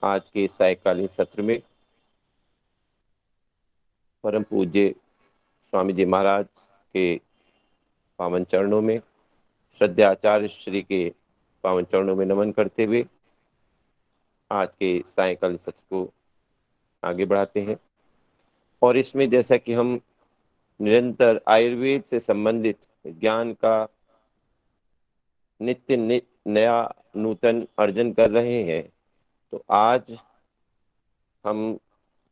आज के सायकालीन सत्र में परम पूज्य स्वामी जी महाराज के पावन चरणों में, श्रद्धेय आचार्य श्री के पावन चरणों में नमन करते हुए आज के सायकालीन सत्र को आगे बढ़ाते हैं। और इसमें जैसा कि हम निरंतर आयुर्वेद से संबंधित ज्ञान का नित्य नया नूतन अर्जन कर रहे हैं, तो आज हम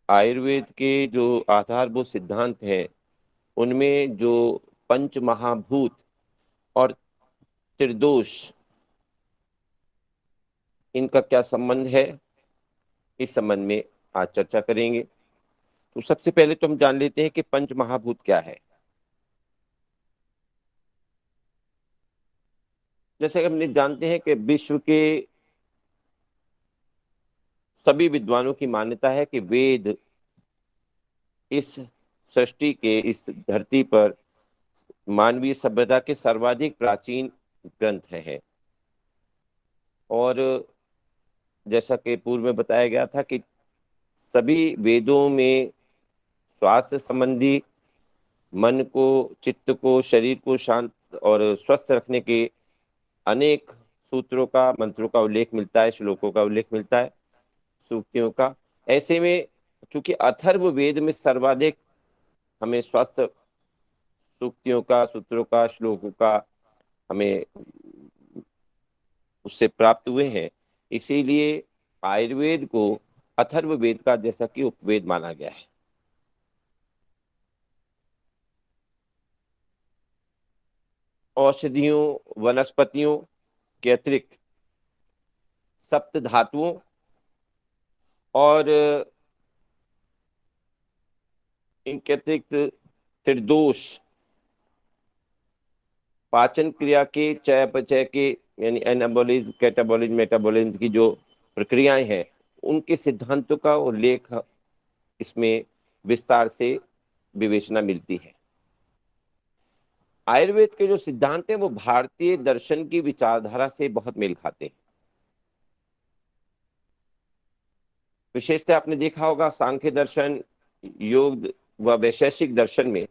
आयुर्वेद के जो आधारभूत सिद्धांत हैं उनमें जो पंच महाभूत और त्रिदोष, इनका क्या संबंध है, इस संबंध में आज चर्चा करेंगे। तो सबसे पहले तो हम जान लेते हैं कि पंच महाभूत क्या है। जैसे हमने जानते हैं कि विश्व के सभी विद्वानों की मान्यता है कि वेद इस सृष्टि के, इस धरती पर मानवीय सभ्यता के सर्वाधिक प्राचीन ग्रंथ हैं। और जैसा कि पूर्व में बताया गया था कि सभी वेदों में स्वास्थ्य संबंधी, मन को, चित्त को, शरीर को शांत और स्वस्थ रखने के अनेक सूत्रों का, मंत्रों का उल्लेख मिलता है, श्लोकों का उल्लेख मिलता है, सूक्तियों का। ऐसे में चूंकि अथर्व वेद में सर्वाधिक हमें स्वस्थ सूक्तियों का, सूत्रों का, श्लोकों का हमें उससे प्राप्त हुए हैं, इसीलिए आयुर्वेद को अथर्व वेद का जैसा कि उपवेद माना गया है। औषधियों, वनस्पतियों के अतिरिक्त सप्त धातुओं और इनके अतिरिक्त त्रिदोष, पाचन क्रिया के, चयापचय के, यानी एनाबॉलिज्म, कैटाबॉलिज्म, मेटाबॉलिज्म की जो प्रक्रियाएं हैं, उनके सिद्धांतों का उल्लेख इसमें विस्तार से विवेचना मिलती है। आयुर्वेद के जो सिद्धांत हैं वो भारतीय दर्शन की विचारधारा से बहुत मेल खाते हैं। विशेषतः आपने देखा होगा सांख्य दर्शन, योग व वैशेषिक दर्शन में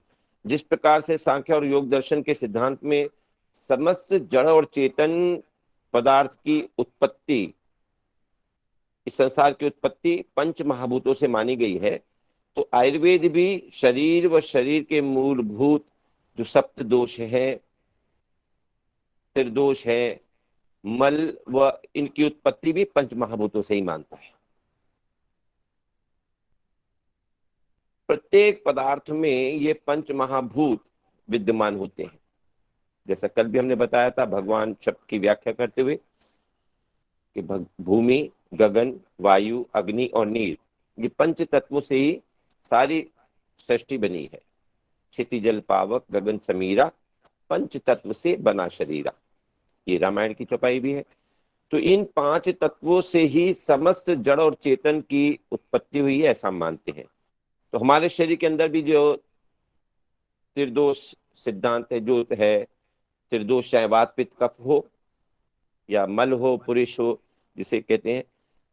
जिस प्रकार से सांख्य और योग दर्शन के सिद्धांत में समस्त जड़ और चेतन पदार्थ की उत्पत्ति, इस संसार की उत्पत्ति पंच महाभूतों से मानी गई है, तो आयुर्वेद भी शरीर व शरीर के मूलभूत जो सप्त दोष है, त्रिदोष है, मल व इनकी उत्पत्ति भी पंच महाभूतों से ही मानता है। प्रत्येक पदार्थ में ये पंच महाभूत विद्यमान होते हैं। जैसा कल भी हमने बताया था भगवान शब्द की व्याख्या करते हुए कि भूमि, गगन, वायु, अग्नि और नीर, ये पंच तत्वों से ही सारी सृष्टि बनी है। क्षिति जल पावक गगन समीरा, पंच तत्व से बना शरीरा, ये रामायण की चौपाई भी है। तो इन पांच तत्वों से ही समस्त जड़ और चेतन की उत्पत्ति हुई है, ऐसा हम मानते हैं। तो हमारे शरीर के अंदर भी जो त्रिदोष सिद्धांत है, जो है त्रिदोष, चाहे वात पित्त कफ हो या मल हो, पुरुष हो जिसे कहते हैं,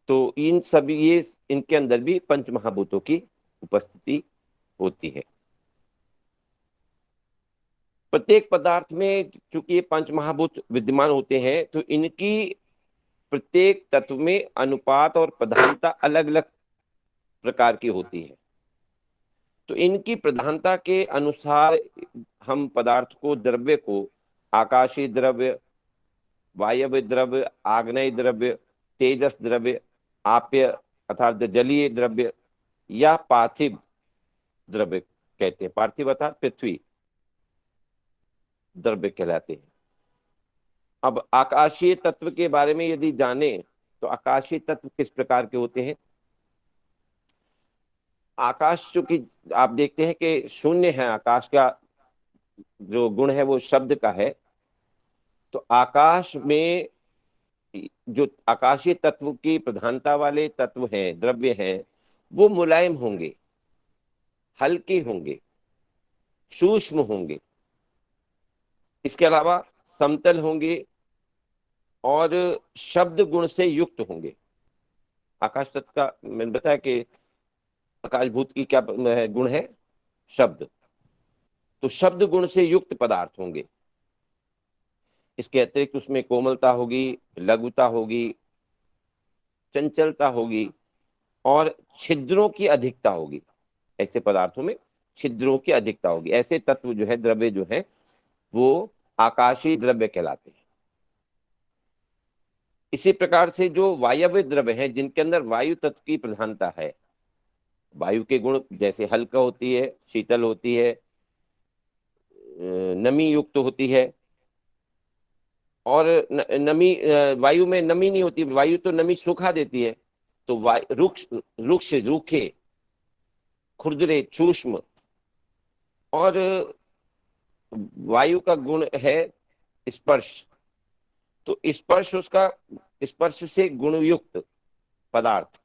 तो इन सभी ये इनके अंदर भी पंच महाभूतों की उपस्थिति होती है। प्रत्येक पदार्थ में चूंकि ये पंच महाभूत विद्यमान होते हैं, तो इनकी प्रत्येक तत्व में अनुपात और प्रधानता अलग अलग प्रकार की होती है। तो इनकी प्रधानता के अनुसार हम पदार्थ को, द्रव्य को आकाशीय द्रव्य, वायव्य द्रव्य, आग्नेय द्रव्य, तेजस द्रव्य, आप्य अर्थात जलीय द्रव्य या पार्थिव द्रव्य कहते हैं। पार्थिव अर्थात पृथ्वी द्रव्य कहलाते हैं। अब आकाशीय तत्व के बारे में यदि जाने तो आकाशीय तत्व किस प्रकार के होते हैं। आकाश चूंकि आप देखते हैं कि शून्य है, आकाश का जो गुण है वो शब्द का है, तो आकाश में जो आकाशीय तत्व की प्रधानता वाले तत्व हैं, द्रव्य हैं, वो मुलायम होंगे, हल्के होंगे, सूक्ष्म होंगे, इसके अलावा समतल होंगे और शब्द गुण से युक्त होंगे। आकाश तत्व का मैंने बताया कि आकाशभूत की क्या गुण है? शब्द। तो शब्द गुण से युक्त पदार्थ होंगे। इसके अतिरिक्त उसमें कोमलता होगी, लघुता होगी, चंचलता होगी और छिद्रों की अधिकता होगी। ऐसे पदार्थों में छिद्रों की अधिकता होगी। ऐसे तत्व जो है, द्रव्य जो है, वो आकाशीय द्रव्य कहलाते हैं। इसी प्रकार से जो वायव्य द्रव्य है, जिनके अंदर वायु तत्व की प्रधानता है, वायु के गुण जैसे हल्का होती है, शीतल होती है, नमी युक्त होती है, और नमी, वायु में नमी नहीं होती, वायु तो नमी सुखा देती है। तो वायु रुक्ष रुक्ष रूखे, खुरदरे, सूक्ष्म, और वायु का गुण है स्पर्श। तो स्पर्श उसका, स्पर्श से गुणयुक्त पदार्थ,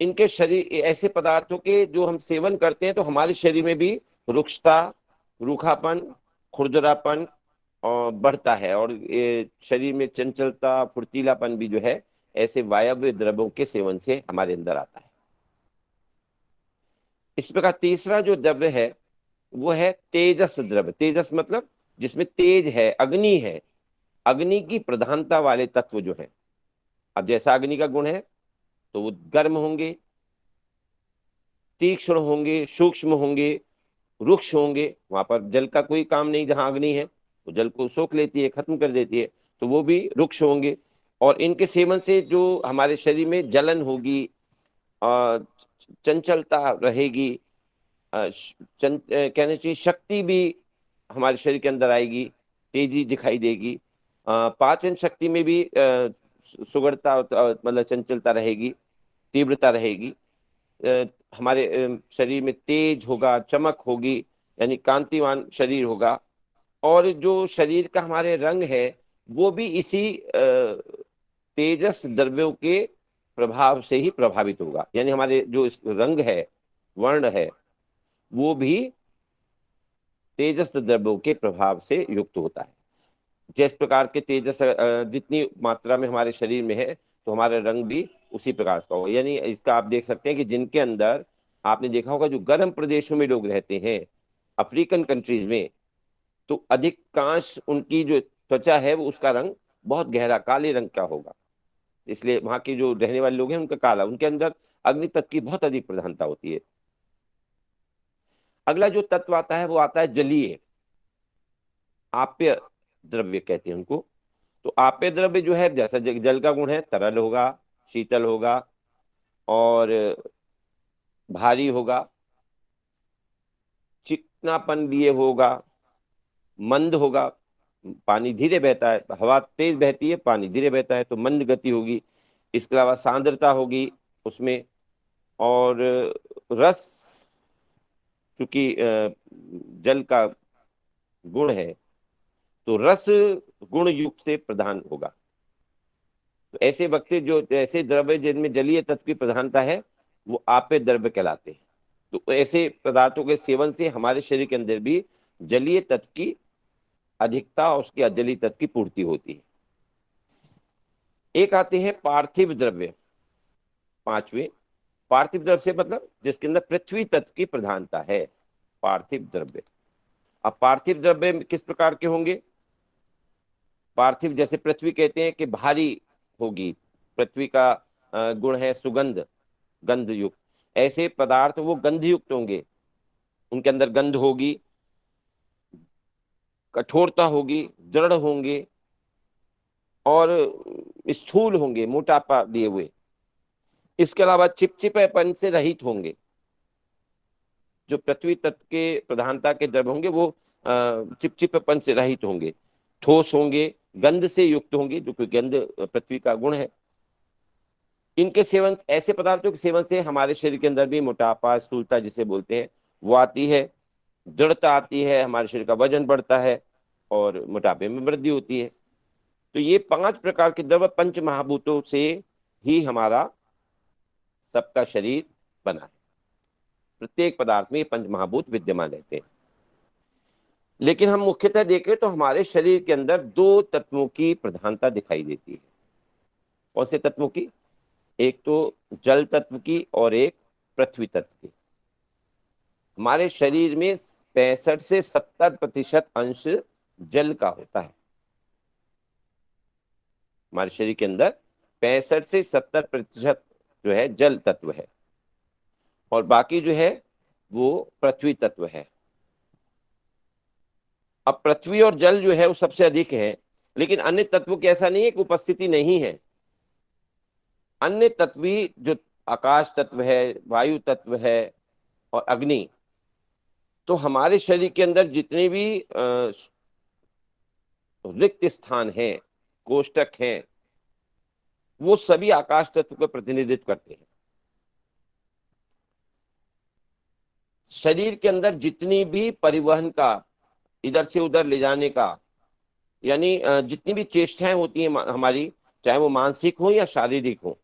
इनके शरीर, ऐसे पदार्थों के जो हम सेवन करते हैं तो हमारे शरीर में भी रुक्षता, रूखापन, खुरदरापन और बढ़ता है, और ये शरीर में चंचलता, फुर्तीलापन भी जो है ऐसे वायव्य द्रव्यों के सेवन से हमारे अंदर आता है। इस प्रकार तीसरा जो द्रव्य है वो है तेजस द्रव्य। तेजस मतलब जिसमें तेज है, अग्नि है, अग्नि की प्रधानता वाले तत्व जो है। अब जैसा अग्नि का गुण है तो वो गर्म होंगे, तीक्ष्ण होंगे, सूक्ष्म होंगे, रुक्ष होंगे। वहां पर जल का कोई काम नहीं, जहां अग्नि है तो जल को सोख लेती है, खत्म कर देती है, तो वो भी रुक्ष होंगे। और इनके सेवन से जो हमारे शरीर में जलन होगी, चंचलता रहेगी, कहना चाहिए शक्ति भी हमारे शरीर के अंदर आएगी, तेजी दिखाई देगी, पाचन शक्ति में भी सुगढ़ता, मतलब चंचलता रहेगी, तीव्रता रहेगी, हमारे शरीर में तेज होगा, चमक होगी, यानी कांतिवान शरीर होगा। और जो शरीर का हमारे रंग है वो भी इसी तेजस द्रव्यों के प्रभाव से ही प्रभावित होगा। यानी हमारे जो इस रंग है, वर्ण है, वो भी तेजस द्रव्यों के प्रभाव से युक्त होता है। जिस प्रकार के तेजस जितनी मात्रा में हमारे शरीर में है तो हमारा रंग भी उसी प्रकार का होगा। यानी इसका आप देख सकते हैं कि जिनके अंदर, आपने देखा होगा जो गर्म प्रदेशों में लोग रहते हैं, अफ्रीकन कंट्रीज में, तो अधिकांश उनकी जो त्वचा है वो, उसका रंग बहुत गहरा काले रंग का होगा। इसलिए वहां के जो रहने वाले लोग हैं उनका काला, उनके अंदर अग्नि तत्व की बहुत अधिक प्रधानता होती है। अगला जो तत्व आता है वो आता है जलीय, आप्य द्रव्य कहते हैं उनको। तो आप्य द्रव्य जो है, जैसा जल का गुण है, तरल होगा, शीतल होगा और भारी होगा, चिकनापन लिए होगा, मंद होगा। पानी धीरे बहता है, हवा तेज बहती है, पानी धीरे बहता है, तो मंद गति होगी। इसके अलावा सांद्रता होगी उसमें, और रस, चूंकि जल का गुण है तो रस गुण युक्त से प्रधान होगा। तो ऐसे वक्ति जो, ऐसे द्रव्य जिनमें जलीय तत्व की प्रधानता है वो आप्य द्रव्य कहलाते हैं। तो ऐसे पदार्थों के सेवन से हमारे शरीर के अंदर भी जलीय तत्व की अधिकता और उसकी अजलीय तत्व की पूर्ति होती है। एक आते हैं पार्थिव द्रव्य, पांचवें। पार्थिव द्रव्य से मतलब जिसके अंदर पृथ्वी तत्व की प्रधानता है, पार्थिव द्रव्य। अब पार्थिव द्रव्य किस प्रकार के होंगे? पार्थिव, जैसे पृथ्वी कहते हैं कि भारी होगी, पृथ्वी का गुण है सुगंध, गंध युक्त। ऐसे पदार्थ वो गंध युक्त होंगे, उनके अंदर गंध होगी, कठोरता होगी, दृढ़ होंगे और स्थूल होंगे, मोटापा दिए हुए। इसके अलावा चिपचिपेपन से रहित होंगे। जो पृथ्वी तत्व के प्रधानता के द्रव्य होंगे वो चिपचिपेपन से रहित होंगे, ठोस होंगे, गंध से युक्त होंगे, जो कि गंध पृथ्वी का गुण है। इनके सेवन, ऐसे पदार्थों के सेवन से हमारे शरीर के अंदर भी मोटापा, स्थूलता जिसे बोलते हैं वो आती है, दृढ़ता आती है, हमारे शरीर का वजन बढ़ता है और मोटापे में वृद्धि होती है। तो ये 5 प्रकार के द्रव्य पंच महाभूतों से ही हमारा सबका शरीर बना है। प्रत्येक पदार्थ में 5 महाभूत विद्यमान रहते हैं। लेकिन हम मुख्यतः देखें तो हमारे शरीर के अंदर 2 तत्वों की प्रधानता दिखाई देती है। कौन से तत्वों की? एक तो जल तत्व की और एक पृथ्वी तत्व की। हमारे शरीर में 65 से 70% अंश जल का होता है। हमारे शरीर के अंदर 65 से 70% जो है जल तत्व है, और बाकी जो है वो पृथ्वी तत्व है। अब पृथ्वी और जल जो है वो सबसे अधिक है, लेकिन अन्य तत्वों की ऐसा नहीं है कि उपस्थिति नहीं है। अन्य तत्व जो आकाश तत्व है, वायु तत्व है और अग्नि, तो हमारे शरीर के अंदर जितने भी रिक्त स्थान हैं, कोष्टक हैं, वो सभी आकाश तत्व का प्रतिनिधित्व करते हैं। शरीर के अंदर जितनी भी परिवहन का, इधर से उधर ले जाने का, यानी जितनी भी चेष्टाएं होती हैं हमारी, चाहे वो मानसिक हो या शारीरिक हो,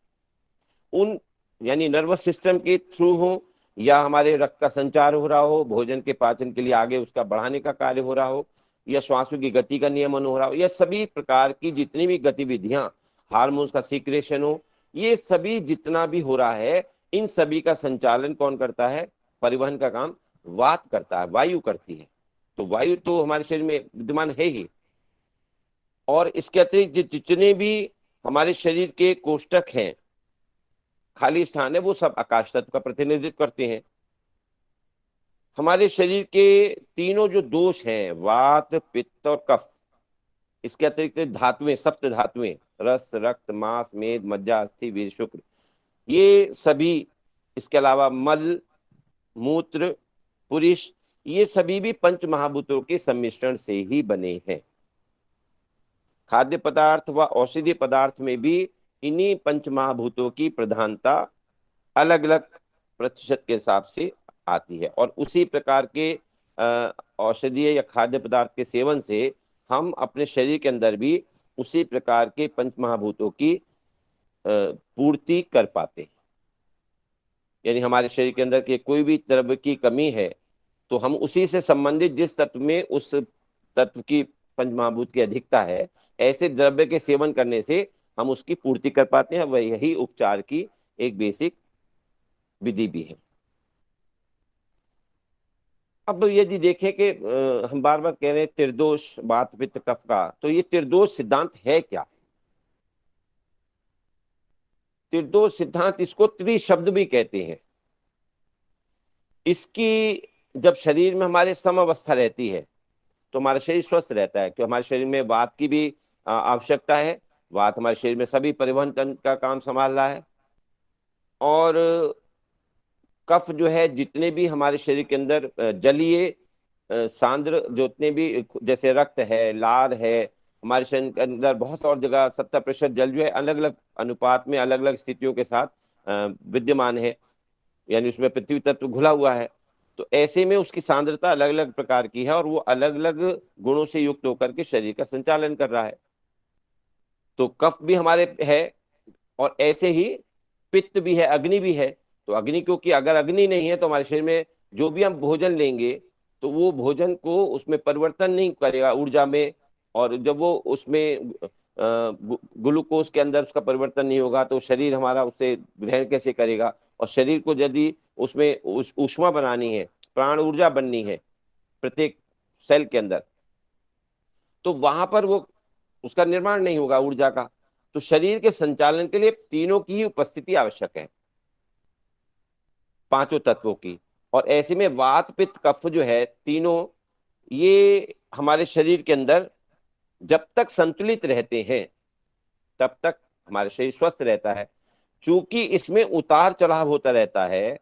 उन यानी नर्वस सिस्टम के थ्रू हो, या हमारे रक्त का संचार हो रहा हो, भोजन के पाचन के लिए आगे उसका बढ़ाने का कार्य हो रहा हो, या श्वासों की गति का नियमन हो रहा हो, या सभी प्रकार की जितनी भी गतिविधियां, हार्मोन्स का सीक्रेशन हो, ये सभी जितना भी हो रहा है, इन सभी का संचालन कौन करता है? परिवहन का काम वात करता है, वायु करती है। तो वायु तो हमारे शरीर में विद्यमान है ही, और इसके अतिरिक्त जितने भी हमारे शरीर के कोष्टक हैं, खाली स्थान है, वो सब आकाश तत्व का प्रतिनिधित्व करते हैं। हमारे शरीर के तीनों जो दोष हैं, वात पित्त और कफ, इसके अतिरिक्त धातुएं, सप्त धातुएं, रस रक्त मांस मेद मज्जा अस्थि वीर शुक्र, ये सभी, इसके अलावा मल मूत्र पुरुष, ये सभी भी पंच महाभूतों के सम्मिश्रण से ही बने हैं। खाद्य पदार्थ व औषधीय पदार्थ में भी इन्हीं पंच महाभूतों की प्रधानता अलग अलग प्रतिशत के हिसाब से आती है, और उसी प्रकार के औषधीय या खाद्य पदार्थ के सेवन से हम अपने शरीर के अंदर भी उसी प्रकार के पंच महाभूतों की पूर्ति कर पाते हैं। यानी हमारे शरीर के अंदर के कोई भी द्रव्य की कमी है, तो हम उसी से संबंधित जिस तत्व में उस तत्व की पंच महाभूत की अधिकता है, ऐसे द्रव्य के सेवन करने से हम उसकी पूर्ति कर पाते हैं। वह यही उपचार की एक बेसिक विधि भी है। अब यदि देखें कि हम बार बार कह रहे हैं त्रिदोष वात पित्त कफ का, तो ये त्रिदोष सिद्धांत है क्या? त्रिदोष सिद्धांत, इसको त्रिशब्द भी कहते हैं। इसकी जब शरीर में हमारे समअवस्था रहती है तो हमारा शरीर स्वस्थ रहता है, क्योंकि हमारे शरीर में वात की भी आवश्यकता है। वात हमारे शरीर में सभी परिवहन तंत्र का काम संभाल रहा है, और कफ जो है जितने भी हमारे शरीर के अंदर जलीय सांद्र जितने भी, जैसे रक्त है, लार है, हमारे शरीर के अंदर बहुत और जगह 70% जल जो है अलग अलग अनुपात में अलग अलग स्थितियों के साथ विद्यमान है, यानी उसमें पृथ्वी तत्व घुला हुआ है। तो ऐसे में उसकी सांद्रता अलग अलग प्रकार की है, और वो अलग अलग गुणों से युक्त होकर के शरीर का संचालन कर रहा है। तो कफ भी हमारे है, और ऐसे ही पित्त भी है, अग्नि भी है। तो अग्नि, क्योंकि अगर अग्नि नहीं है तो हमारे शरीर में जो भी हम भोजन लेंगे तो वो भोजन को उसमें परिवर्तन नहीं करेगा ऊर्जा में, और जब वो उसमें ग्लूकोज के अंदर उसका परिवर्तन नहीं होगा तो शरीर हमारा उससे ग्रहण कैसे करेगा? और शरीर को यदि उसमें ऊष्मा बनानी है, प्राण ऊर्जा बननी है प्रत्येक सेल के अंदर, तो वहां पर वो उसका निर्माण नहीं होगा ऊर्जा का। तो शरीर के संचालन के लिए तीनों की ही उपस्थिति आवश्यक है, पांचों तत्वों की। और ऐसे में वात पित्त कफ जो है तीनों, ये हमारे शरीर के अंदर जब तक संतुलित रहते हैं तब तक हमारा शरीर स्वस्थ रहता है। चूंकि इसमें उतार चढ़ाव होता रहता है,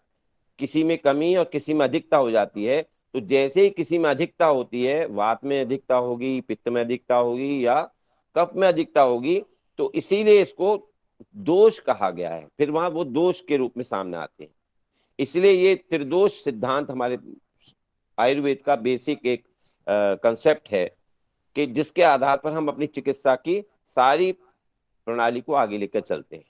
किसी में कमी और किसी में अधिकता हो जाती है, तो जैसे ही किसी में अधिकता होती है, वात में अधिकता होगी, पित्त में अधिकता होगी, या कफ में अधिकता होगी, तो इसीलिए इसको दोष कहा गया है। फिर वहां वो दोष के रूप में सामने आते हैं। इसलिए ये त्रिदोष सिद्धांत हमारे आयुर्वेद का बेसिक एक कंसेप्ट है, कि जिसके आधार पर हम अपनी चिकित्सा की सारी प्रणाली को आगे लेकर चलते हैं।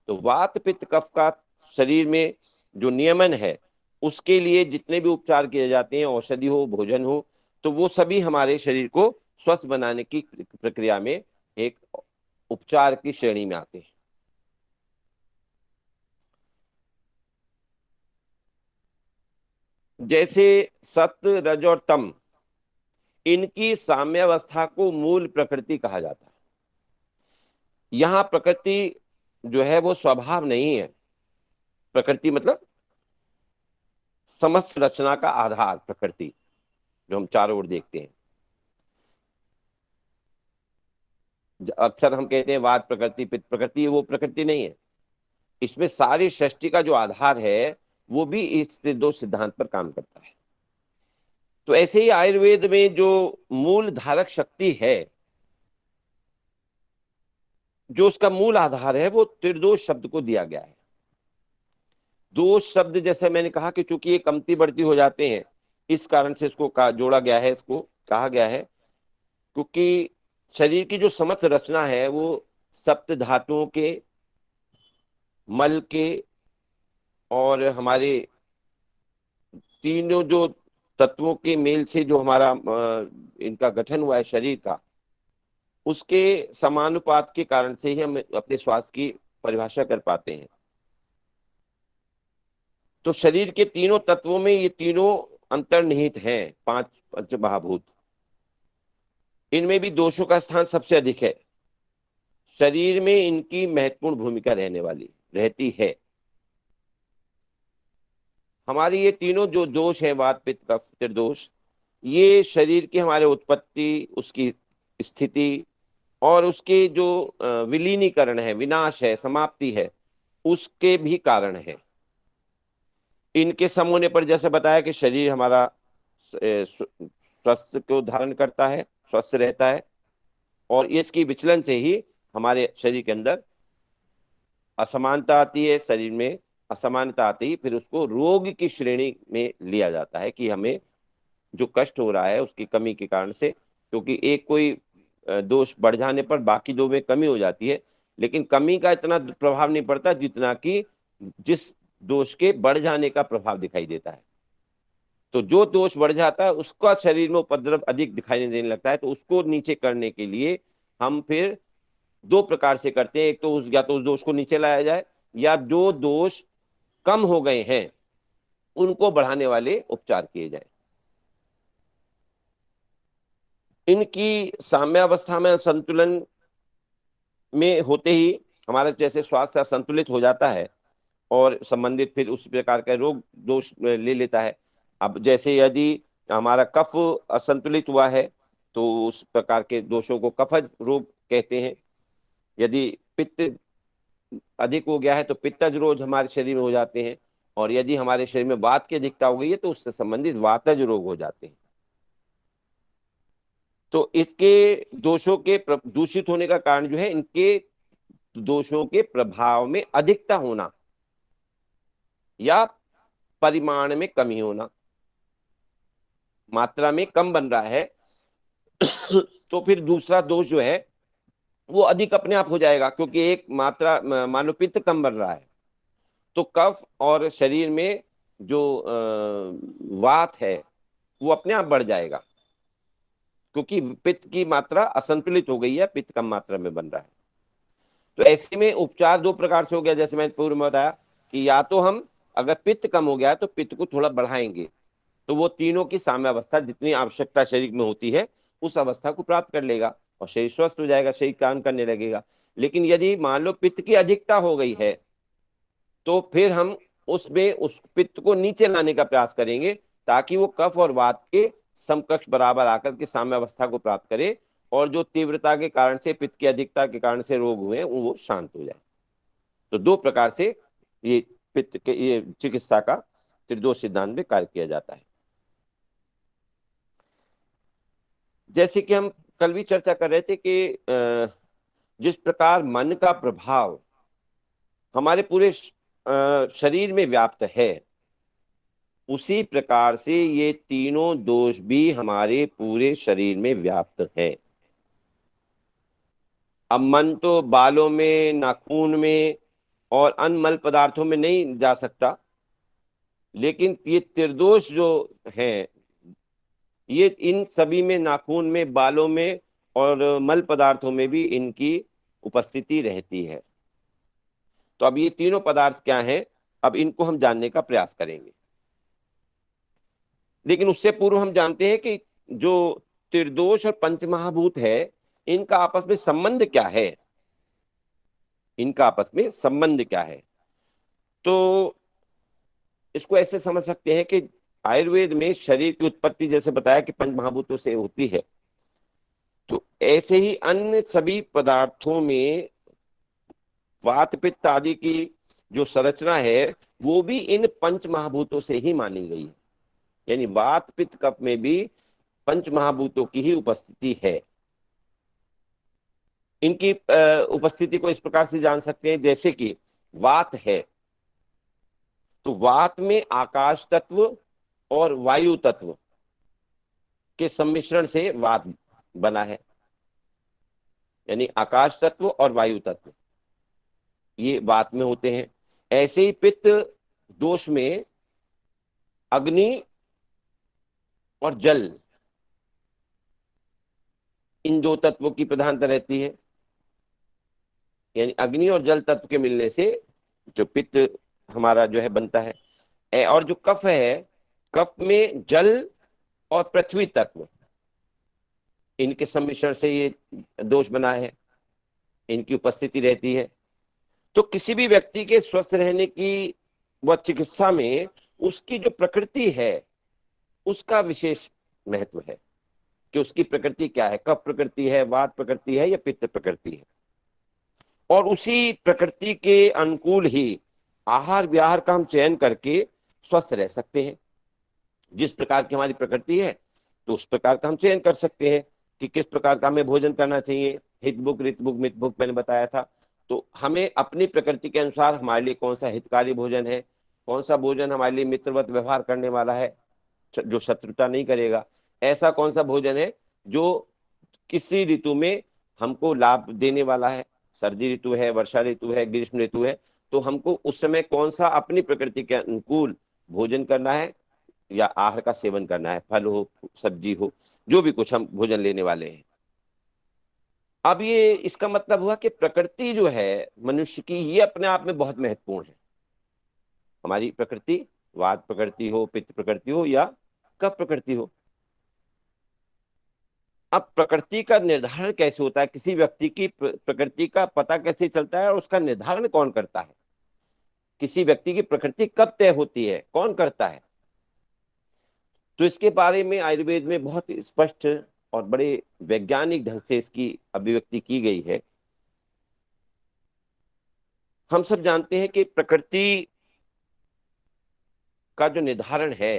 तो वात पित्त कफ का शरीर में जो नियमन है, उसके लिए जितने भी उपचार किए जाते हैं, औषधि हो, भोजन हो, तो वो सभी हमारे शरीर को स्वस्थ बनाने की प्रक्रिया में एक उपचार की श्रेणी में आते हैं। जैसे सत्व रज और तम, इनकी साम्यावस्था को मूल प्रकृति कहा जाता है। यहाँ प्रकृति जो है वो स्वभाव नहीं है। प्रकृति मतलब समस्त रचना का आधार प्रकृति, जो हम चारों ओर देखते हैं। अक्सर हम कहते हैं वाद प्रकृति पित्त प्रकृति, वो प्रकृति नहीं है। इसमें सारी सृष्टि का जो आधार है वो भी इस दो सिद्धांत पर काम करता है। तो ऐसे ही आयुर्वेद में जो मूल धारक शक्ति है, जो उसका मूल आधार है, वो त्रिदोष शब्द को दिया गया है। दोष शब्द जैसे मैंने कहा कि चूंकि ये कमती बढ़ती हो जाते हैं, इस कारण से इसको जोड़ा गया है, इसको कहा गया है। क्योंकि शरीर की जो समस्त रचना है वो सप्त धातुओं के, मल के और हमारे तीनों जो तत्वों के मेल से जो हमारा इनका गठन हुआ है शरीर का, उसके समानुपात के कारण से ही हम अपने स्वास्थ्य की परिभाषा कर पाते हैं। तो शरीर के तीनों तत्वों में ये तीनों अंतर्निहित हैं, पांच पंच महाभूत। इनमें भी दोषों का स्थान सबसे अधिक है। शरीर में इनकी महत्वपूर्ण भूमिका रहने वाली रहती है। हमारी ये तीनों जो दोष है, वात पित्त कफ त्रिदोष, ये शरीर की हमारे उत्पत्ति, उसकी स्थिति और उसके जो विलीनीकरण है, विनाश है, समाप्ति है, उसके भी कारण है। इनके सम होने पर जैसे बताया कि शरीर हमारा स्वस्थ को धारण करता है, स्वस्थ रहता है, और इसकी विचलन से ही हमारे शरीर के अंदर असमानता आती है। शरीर में असमानता आती ही फिर उसको रोग की श्रेणी में लिया जाता है कि हमें जो कष्ट हो रहा है उसकी कमी के कारण से, क्योंकि एक कोई दोष बढ़ जाने पर बाकी दो में कमी हो जाती है, लेकिन कमी का इतना प्रभाव नहीं पड़ता जितना कि जिस दोष के बढ़ जाने का प्रभाव दिखाई देता है। तो जो दोष बढ़ जाता है उसका शरीर में उपद्रव अधिक दिखाई देने लगता है। तो उसको नीचे करने के लिए हम फिर दो प्रकार से करते हैं। एक तो या तो उस दोष को नीचे लाया जाए, या जो दोष कम हो गए हैं उनको बढ़ाने वाले उपचार किए जाए। इनकी साम्यावस्था में संतुलन में होते ही हमारा जैसे स्वास्थ्य संतुलित हो जाता है और संबंधित फिर उस प्रकार का रोग दोष ले लेता है। अब जैसे यदि हमारा कफ असंतुलित हुआ है तो उस प्रकार के दोषों को कफज रोग कहते हैं। यदि पित्त अधिक हो गया है तो पित्तज रोग हमारे शरीर में हो जाते हैं, और यदि हमारे शरीर में वात की अधिकता हो गई है तो उससे संबंधित वातज रोग हो जाते हैं। तो इसके दोषों के दूषित होने का कारण जो है, इनके दोषों के प्रभाव में अधिकता होना या परिमाण में कमी होना। मात्रा में कम बन रहा है तो फिर दूसरा दोष जो है वो अधिक अपने आप हो जाएगा, क्योंकि एक मात्रा मान लो पित्त कम बन रहा है तो कफ और शरीर में जो वात है वो अपने आप बढ़ जाएगा, क्योंकि पित्त की मात्रा असंतुलित हो गई है, पित्त कम मात्रा में बन रहा है। तो ऐसे में उपचार दो प्रकार से हो गया, जैसे मैंने पूर्व में बताया कि या तो हम अगर पित्त कम हो गया है तो पित्त को थोड़ा बढ़ाएंगे, तो वो तीनों की साम्यावस्था जितनी आवश्यकता शरीर में होती है उस अवस्था को प्राप्त कर लेगा और शरीर स्वस्थ हो जाएगा, शरीर काम करने लगेगा। लेकिन यदि मान लो पित्त की अधिकता हो गई है तो फिर हम उसमें उस पित्त को नीचे लाने का प्रयास करेंगे ताकि वो कफ और वात के समकक्ष बराबर आकर के साम्यावस्था को प्राप्त करे, और जो तीव्रता के कारण से, पित्त की अधिकता के कारण से रोग हुए वो शांत हो जाए। तो दो प्रकार से ये पित्त के ये चिकित्सा का त्रिदोष सिद्धांत में कार्य किया जाता है। जैसे कि हम कल भी चर्चा कर रहे थे कि जिस प्रकार मन का प्रभाव हमारे पूरे शरीर में व्याप्त है, उसी प्रकार से ये तीनों दोष भी हमारे पूरे शरीर में व्याप्त है। अब मन तो बालों में, नाखून में और अन्य मल पदार्थों में नहीं जा सकता, लेकिन ये त्रिदोष जो है ये इन सभी में, नाखून में, बालों में और मल पदार्थों में भी इनकी उपस्थिति रहती है। तो अब ये तीनों पदार्थ क्या हैं, अब इनको हम जानने का प्रयास करेंगे। लेकिन उससे पूर्व हम जानते हैं कि जो त्रिदोष और पंचमहाभूत है, इनका आपस में संबंध क्या है, इनका आपस में संबंध क्या है। तो इसको ऐसे समझ सकते हैं कि आयुर्वेद में शरीर की उत्पत्ति जैसे बताया कि पंच महाभूतों से होती है, तो ऐसे ही अन्य सभी पदार्थों में वात पित्त आदि की जो संरचना है वो भी इन पंच महाभूतों से ही मानी गई है। यानी वात पित्त कफ में भी पंच महाभूतों की ही उपस्थिति है। इनकी उपस्थिति को इस प्रकार से जान सकते हैं, जैसे कि वात है तो वात में आकाश तत्व और वायु तत्व के सम्मिश्रण से वात बना है, यानी आकाश तत्व और वायु तत्व ये वात में होते हैं। ऐसे ही पित्त दोष में अग्नि और जल, इन दो तत्वों की प्रधानता रहती है, यानी अग्नि और जल तत्व के मिलने से जो पित्त हमारा जो है बनता है। और जो कफ है, कफ में जल और पृथ्वी तत्व, इनके सम्मिश्रण से ये दोष बना है, इनकी उपस्थिति रहती है। तो किसी भी व्यक्ति के स्वस्थ रहने की व चिकित्सा में उसकी जो प्रकृति है उसका विशेष महत्व है कि उसकी प्रकृति क्या है, कफ प्रकृति है, वात प्रकृति है या पित्त प्रकृति है। और उसी प्रकृति के अनुकूल ही आहार विहार का हम चयन करके स्वस्थ रह सकते हैं। जिस प्रकार की हमारी प्रकृति है तो उस प्रकार का हम चयन कर सकते हैं कि किस प्रकार का हमें भोजन करना चाहिए। हितभुक ऋतभुक मितभुक मैंने बताया था। तो हमें अपनी प्रकृति के अनुसार हमारे लिए कौन सा हितकारी भोजन है, कौन सा भोजन हमारे लिए मित्रवत व्यवहार करने वाला है, जो शत्रुता नहीं करेगा, ऐसा कौन सा भोजन है जो किसी ऋतु में हमको लाभ देने वाला है। सर्दी ऋतु है, वर्षा ऋतु है, ग्रीष्म ऋतु है, तो हमको उस समय कौन सा अपनी प्रकृति के अनुकूल भोजन करना है या आहार का सेवन करना है, फल हो सब्जी हो, जो भी कुछ हम भोजन लेने वाले हैं। अब ये इसका मतलब हुआ कि प्रकृति जो है मनुष्य की, ये अपने आप में बहुत महत्वपूर्ण है। हमारी प्रकृति, वात प्रकृति हो, पित्त प्रकृति हो या कफ प्रकृति हो। अब प्रकृति का निर्धारण कैसे होता है, किसी व्यक्ति की प्रकृति का पता कैसे चलता है और उसका निर्धारण कौन करता है, किसी व्यक्ति की प्रकृति कब तय होती है, कौन करता है। तो इसके बारे में आयुर्वेद में बहुत स्पष्ट और बड़े वैज्ञानिक ढंग से इसकी अभिव्यक्ति की गई है। हम सब जानते हैं कि प्रकृति का जो निर्धारण है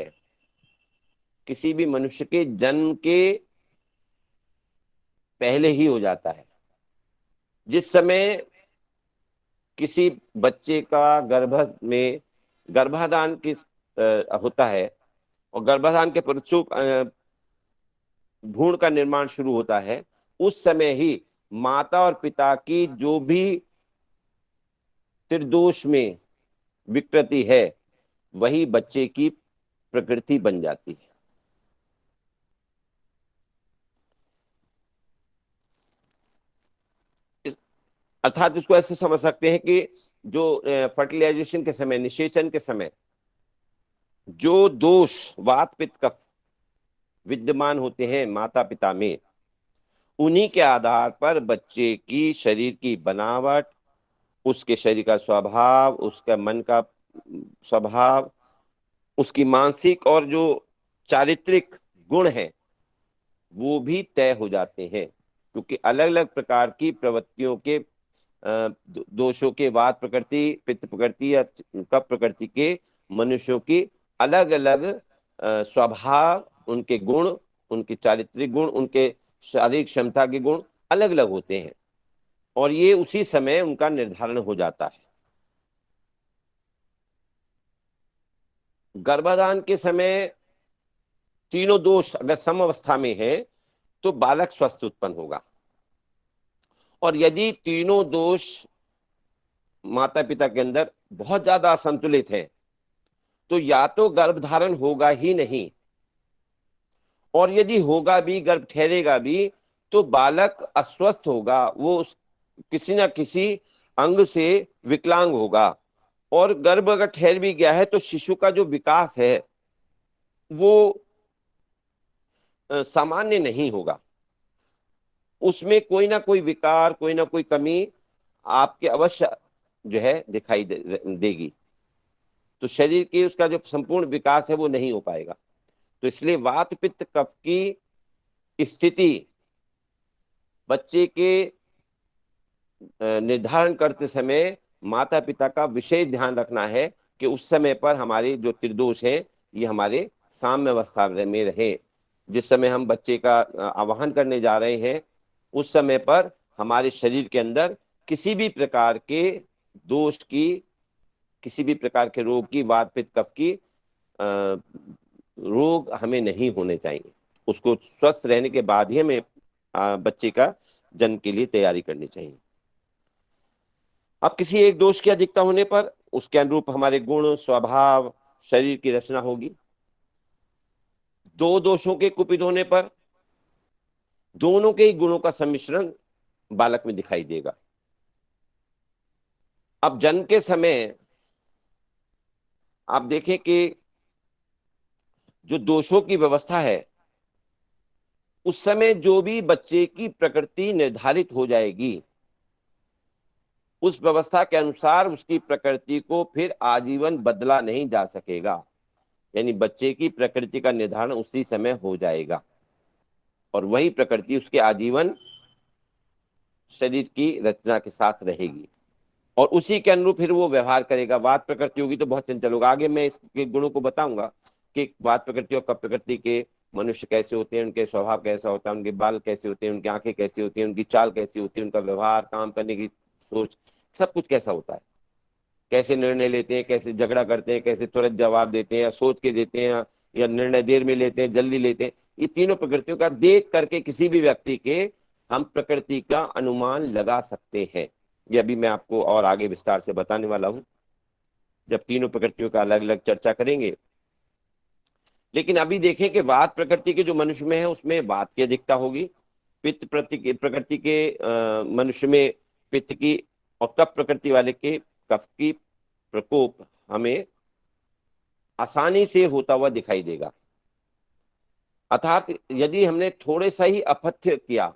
किसी भी मनुष्य के जन्म के पहले ही हो जाता है। जिस समय किसी बच्चे का गर्भ में गर्भाधान की होता है और गर्भाधान के पश्चात भ्रूण का निर्माण शुरू होता है, उस समय ही माता और पिता की जो भी त्रिदोष में विकृति है वही बच्चे की प्रकृति बन जाती है। अर्थात इसको ऐसे समझ सकते हैं कि जो फर्टिलाइजेशन के समय, निषेचन के समय जो दोष वात पित्त कफ विद्यमान होते हैं माता पिता में, उन्हीं के आधार पर बच्चे की शरीर की बनावट, उसके शरीर का स्वभाव, उसका मन का स्वभाव, उसकी मानसिक और जो चारित्रिक गुण है वो भी तय हो जाते हैं। क्योंकि अलग अलग प्रकार की प्रवृत्तियों के दोषों के, वात प्रकृति, पित्त प्रकृति या कफ प्रकृति के मनुष्यों की अलग अलग स्वभाव, उनके गुण, उनके चारित्रिक गुण, उनके शारीरिक क्षमता के गुण अलग अलग होते हैं और ये उसी समय उनका निर्धारण हो जाता है। गर्भाधान के समय तीनों दोष अगर सम अवस्था में है तो बालक स्वस्थ उत्पन्न होगा, और यदि तीनों दोष माता पिता के अंदर बहुत ज्यादा असंतुलित है तो या तो गर्भधारण होगा ही नहीं, और यदि होगा भी, गर्भ ठहरेगा भी, तो बालक अस्वस्थ होगा, वो किसी ना किसी अंग से विकलांग होगा। और गर्भ अगर ठहर भी गया है तो शिशु का जो विकास है वो सामान्य नहीं होगा, उसमें कोई ना कोई विकार, कोई ना कोई कमी आपके अवश्य जो है दिखाई देगी। तो शरीर की उसका जो संपूर्ण विकास है वो नहीं हो पाएगा। तो इसलिए वात पित्त कफ की स्थिति बच्चे के निर्धारण करते समय माता पिता का विशेष ध्यान रखना है कि उस समय पर हमारे जो त्रिदोष है ये हमारे साम्य अवस्था में रहे। जिस समय हम बच्चे का आवाहन करने जा रहे हैं उस समय पर हमारे शरीर के अंदर किसी भी प्रकार के दोष की, किसी भी प्रकार के रोग की, वात पित्त कफ की रोग हमें नहीं होने चाहिए। उसको स्वस्थ रहने के बाद ही हमें बच्चे का जन्म के लिए तैयारी करनी चाहिए। अब किसी एक दोष की अधिकता होने पर उसके अनुरूप हमारे गुण, स्वभाव, शरीर की रचना होगी। दो दोषों के कुपित होने पर दोनों के ही गुणों का सम्मिश्रण बालक में दिखाई देगा। अब जन्म के समय आप देखें कि जो दोषों की व्यवस्था है उस समय जो भी बच्चे की प्रकृति निर्धारित हो जाएगी उस व्यवस्था के अनुसार उसकी प्रकृति को फिर आजीवन बदला नहीं जा सकेगा। यानी बच्चे की प्रकृति का निर्धारण उसी समय हो जाएगा और वही प्रकृति उसके आजीवन शरीर की रचना के साथ रहेगी और उसी के अनुरूप फिर वो व्यवहार करेगा। वात प्रकृति होगी तो बहुत चंचल होगा। आगे मैं इसके गुणों को बताऊंगा कि वात प्रकृति और कफ प्रकृति के मनुष्य कैसे होते हैं, उनके स्वभाव कैसा होता है, उनके बाल कैसे होते हैं, उनकी आंखें कैसी होती हैं, उनकी चाल कैसी होती है, उनका व्यवहार, काम करने की सोच, सब कुछ कैसा होता है, कैसे निर्णय लेते हैं, कैसे झगड़ा करते हैं, कैसे तुरंत जवाब देते हैं या सोच के देते हैं या निर्णय देर में लेते हैं, जल्दी लेते हैं। ये तीनों प्रकृतियों का देख करके किसी भी व्यक्ति के हम प्रकृति का अनुमान लगा सकते हैं। ये अभी मैं आपको और आगे विस्तार से बताने वाला हूं जब तीनों प्रकृतियों का अलग अलग चर्चा करेंगे। लेकिन अभी देखें कि वात प्रकृति के जो मनुष्य में है उसमें वात की अधिकता होगी, पित्त प्रकृति के मनुष्य में पित्त की, और कफ प्रकृति वाले के कफ की प्रकोप हमें आसानी से होता हुआ दिखाई देगा। अर्थात यदि हमने थोड़े सा ही अपथ्य किया,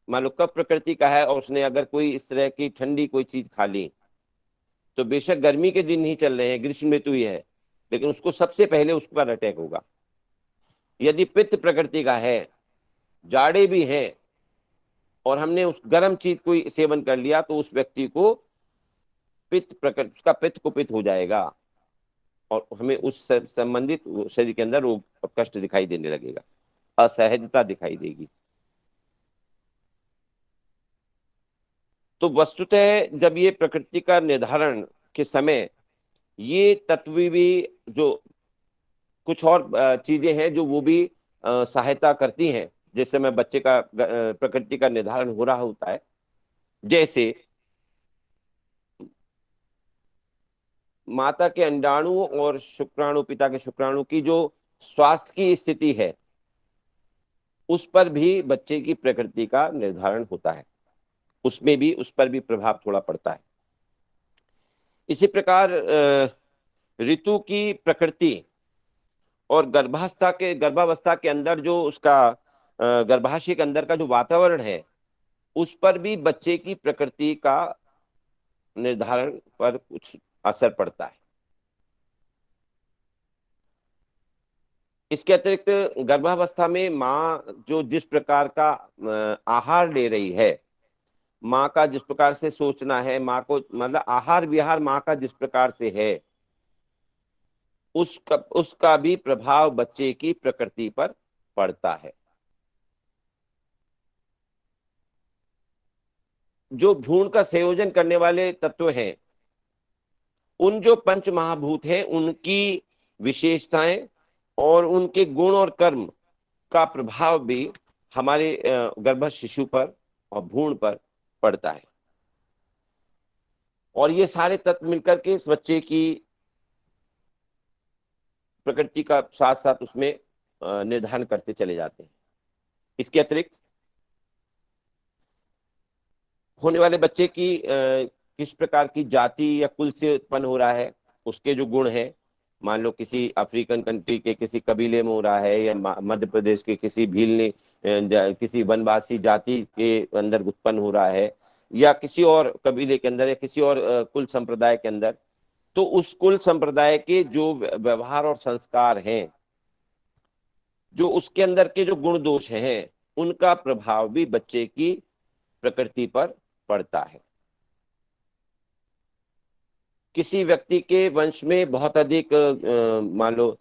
मान लो कफ प्रकृति का है और उसने अगर कोई इस तरह की ठंडी कोई चीज खा ली तो बेशक गर्मी के दिन नहीं चल रहे हैं, ग्रीष्म ऋतु ही है, लेकिन उसको सबसे पहले उस पर अटैक होगा। यदि पित्त प्रकृति का है, जाड़े भी हैं और हमने उस गर्म चीज कोई सेवन कर लिया तो उस व्यक्ति को पित्त प्रकृति, उसका पित्त कुपित हो जाएगा और हमें उस संबंधित शरीर के अंदर रोग और कष्ट दिखाई देने लगेगा, असहजता दिखाई देगी। तो वस्तुतः जब ये प्रकृति का निर्धारण के समय ये तत्व भी जो कुछ और चीजें हैं जो वो भी सहायता करती हैं, जिस समय बच्चे का प्रकृति का निर्धारण हो रहा होता है। जैसे माता के अंडाणु और शुक्राणु, पिता के शुक्राणु की जो स्वास्थ्य की स्थिति है उस पर भी बच्चे की प्रकृति का निर्धारण होता है, उसमें भी उस पर भी प्रभाव थोड़ा पड़ता है। इसी प्रकार ऋतु की प्रकृति और गर्भावस्था के अंदर जो उसका गर्भाशय के अंदर का जो वातावरण है उस पर भी बच्चे की प्रकृति का निर्धारण पर कुछ असर पड़ता है। इसके अतिरिक्त गर्भावस्था में माँ जो जिस प्रकार का आहार ले रही है, माँ का जिस प्रकार से सोचना है, माँ को मतलब आहार विहार माँ का जिस प्रकार से है उसका भी प्रभाव बच्चे की प्रकृति पर पड़ता है। जो भ्रूण का संयोजन करने वाले तत्व हैं उन जो पंच महाभूत हैं उनकी विशेषताएं और उनके गुण और कर्म का प्रभाव भी हमारे गर्भ शिशु पर और भ्रूण पर पड़ता है और ये सारे तत्व मिलकर के इस बच्चे की प्रकृति का साथ साथ उसमें निर्धारण करते चले जाते हैं। इसके अतिरिक्त होने वाले बच्चे की किस प्रकार की जाति या कुल से उत्पन्न हो रहा है, उसके जो गुण हैं मान लो किसी अफ्रीकन कंट्री के किसी कबीले में हो रहा है, या मध्य प्रदेश के किसी भील किसी वनवासी जाति के अंदर उत्पन्न हो रहा है, या किसी और कबीले के अंदर, या किसी और कुल संप्रदाय के अंदर, तो उस कुल संप्रदाय के जो व्यवहार और संस्कार हैं, जो उसके अंदर के जो गुण दोष हैं, उनका प्रभाव भी बच्चे की प्रकृति पर पड़ता है। किसी व्यक्ति के वंश में बहुत अधिक मान लो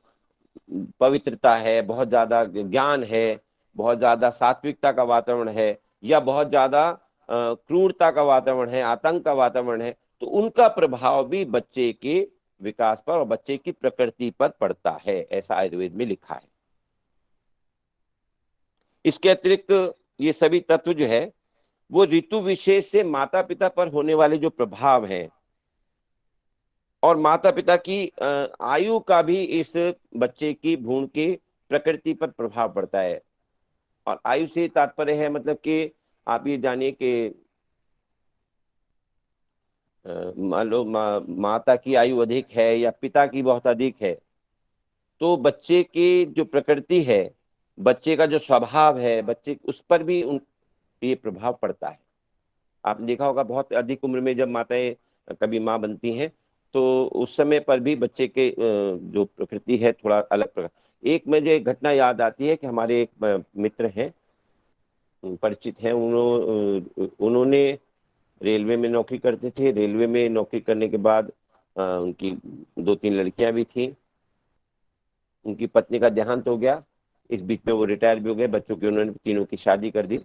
पवित्रता है, बहुत ज्यादा ज्ञान है, बहुत ज्यादा सात्विकता का वातावरण है, या बहुत ज्यादा क्रूरता का वातावरण है, आतंक का वातावरण है, तो उनका प्रभाव भी बच्चे के विकास पर और बच्चे की प्रकृति पर पड़ता है, ऐसा आयुर्वेद में लिखा है। इसके अतिरिक्त ये सभी तत्व जो है वो ऋतु विशेष से माता पिता पर होने वाले जो प्रभाव हैं, और माता पिता की आयु का भी इस बच्चे की भ्रूण की प्रकृति पर प्रभाव पड़ता है। और आयु से तात्पर्य है मतलब कि आप ये जानिए कि मान लो माता की आयु अधिक है या पिता की बहुत अधिक है, तो बच्चे की जो प्रकृति है, बच्चे का जो स्वभाव है, बच्चे उस पर भी ये प्रभाव पड़ता है। आपने देखा होगा बहुत अधिक उम्र में जब माताएं कभी माँ बनती हैं, तो उस समय पर भी बच्चे के जो प्रकृति है थोड़ा अलग प्रकार। एक मुझे घटना याद आती है कि हमारे एक मित्र हैं, परिचित हैं, उन्होंने रेलवे में नौकरी करते थे। रेलवे में नौकरी करने के बाद उनकी 2-3 लड़कियां भी थी। उनकी पत्नी का देहांत हो गया, इस बीच में वो रिटायर भी हो गए, बच्चों की उन्होंने तीनों की शादी कर दी।